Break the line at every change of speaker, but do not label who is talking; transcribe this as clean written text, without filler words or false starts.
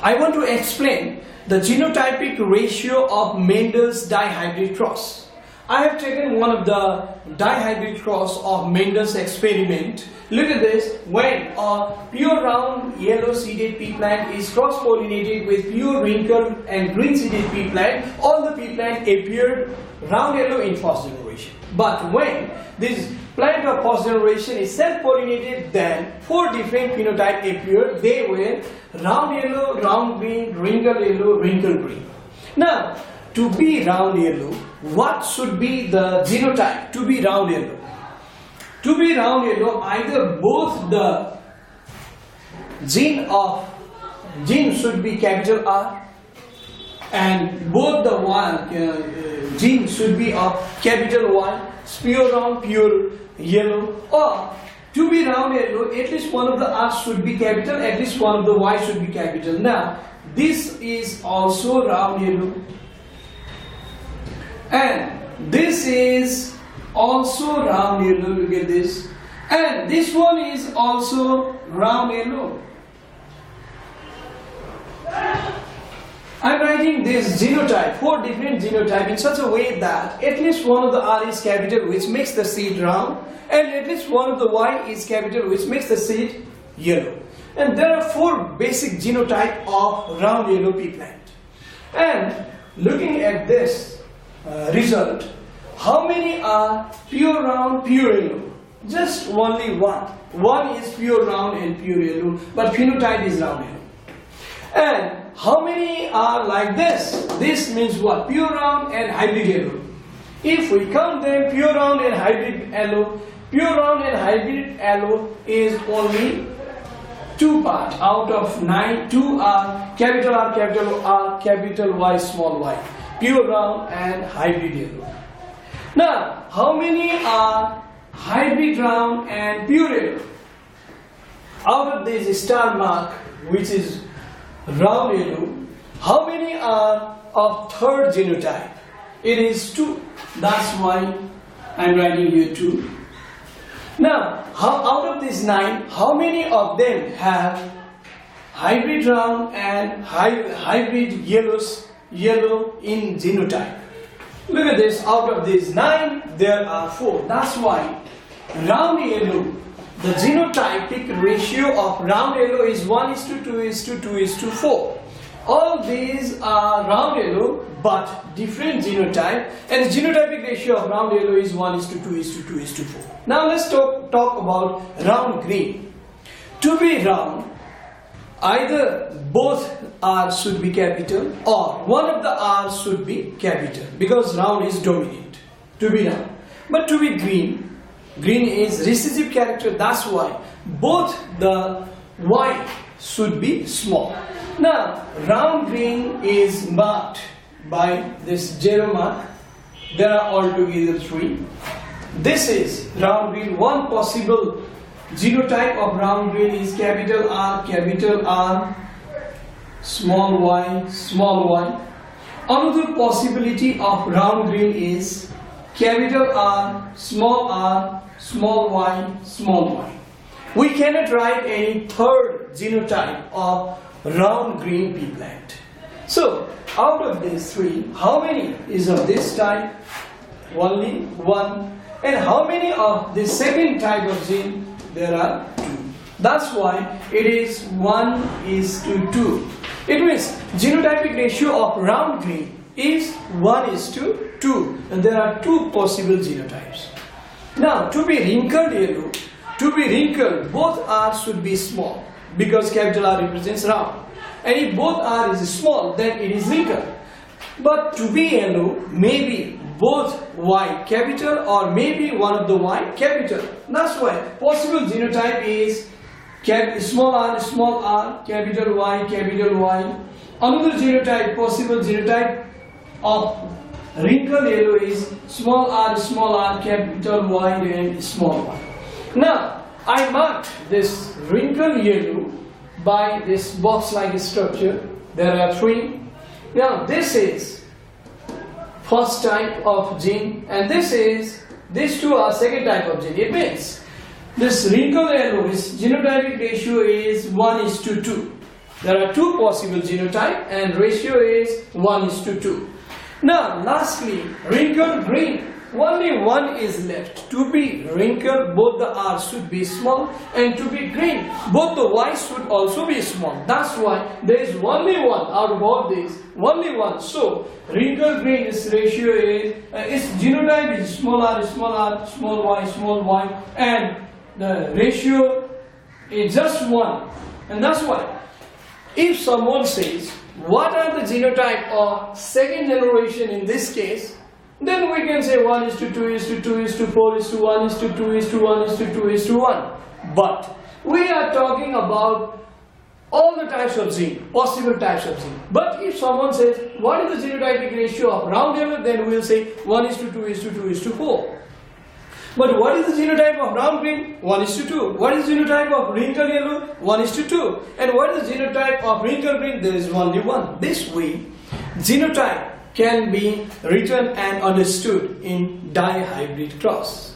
I want to explain the genotypic ratio of Mendel's dihybrid cross. I have taken one of the dihybrid cross of Mendel's experiment. Look at this. When a pure round yellow seeded pea plant is cross-pollinated with pure wrinkled and green seeded pea plant, all the pea plant appeared round yellow in first generation. But when this plant of first generation is self-pollinated, then 4 different phenotypes appeared. They were round yellow, round green, wrinkled green. Now, to be round yellow, what should be the genotype to be round yellow? To be round yellow, either both the gene should be capital R and both the gene should be of capital Y, pure round, pure yellow, or to be round yellow, at least one of the R should be capital, at least one of the Y should be capital. Now, this is also round yellow. And this is also round yellow, look at this. And this one is also round yellow. I am writing this genotype, 4 different genotypes in such a way that at least one of the R is capital, which makes the seed round, and at least one of the Y is capital, which makes the seed yellow. And there are 4 basic genotypes of round yellow pea plant. And looking at this result, how many are pure round, pure yellow? Just only one. One is pure round and pure yellow, but phenotype is round yellow. And how many are like this? This means what? Pure round and hybrid yellow. If we count them, pure round and hybrid yellow, pure round and hybrid yellow is only 2 parts out of 9. 2 are capital R, capital Y, small y. Pure round and hybrid yellow. Now, how many are hybrid round and pure yellow? Out of this star mark, which is round yellow, how many are of third genotype? It is 2. That's why I am writing here 2. Now, out of these 9, how many of them have hybrid round and hybrid yellow in genotype? Look at this. Out of these 9, there are 4. That's why round yellow, the genotypic ratio of round yellow is 1:2:2:4. All these are round yellow but different genotype, and the genotypic ratio of round yellow is 1:2:2:4. Now let's talk about round green. To be round, either both R should be capital or one of the R should be capital, because round is dominant to be round. But to be green, green is recessive character, that's why both the Y should be small. Now, round green is marked by this 0 mark. There are altogether 3. This is round green. One possible genotype of round green is capital R, small y, small y. Another possibility of round green is capital R, small y, small y. We cannot write any third genotype of round green pea plant. So, out of these 3, how many is of this type? Only 1. And how many of the second type of gene? There are 2. That's why it is 1:2. It means genotypic ratio of round green is 1:2, and there are 2 possible genotypes. Now, to be wrinkled yellow, both R should be small, because capital R represents round. And if both R is small, then it is wrinkled. But to be yellow, maybe both Y capital or maybe one of the Y capital. That's why possible genotype is small r, capital Y, capital Y. Another genotype, possible genotype of wrinkled yellow is small r, capital Y and small y. Now, I marked this wrinkled yellow by this box-like structure. There are 3. Now, this is first type of gene, and these 2 are second type of gene. It means this wrinkled yellow, its genotypic ratio is 1:2. There are two possible genotype and ratio is 1:2. Now lastly, wrinkled green. Only one is left. To be wrinkled, both the R should be small, and to be green, both the Y should also be small. That's why there is only one out of all these, only one. So wrinkled green is ratio is its genotype is small r, small y, and the ratio is just one. And that's why if someone says what are the genotype of second generation in this case, then we can say 1:2:2:4:1:2:1:2:1. But we are talking about all the types of gene, possible types of gene. But if someone says what is the genotypic ratio of round yellow, then we will say 1:2:2:4. But what is the genotype of round green? 1:2. What is the genotype of wrinkled yellow? 1:2. And what is the genotype of wrinkled green? There is only one. This way, genotype can be written and understood in dihybrid cross.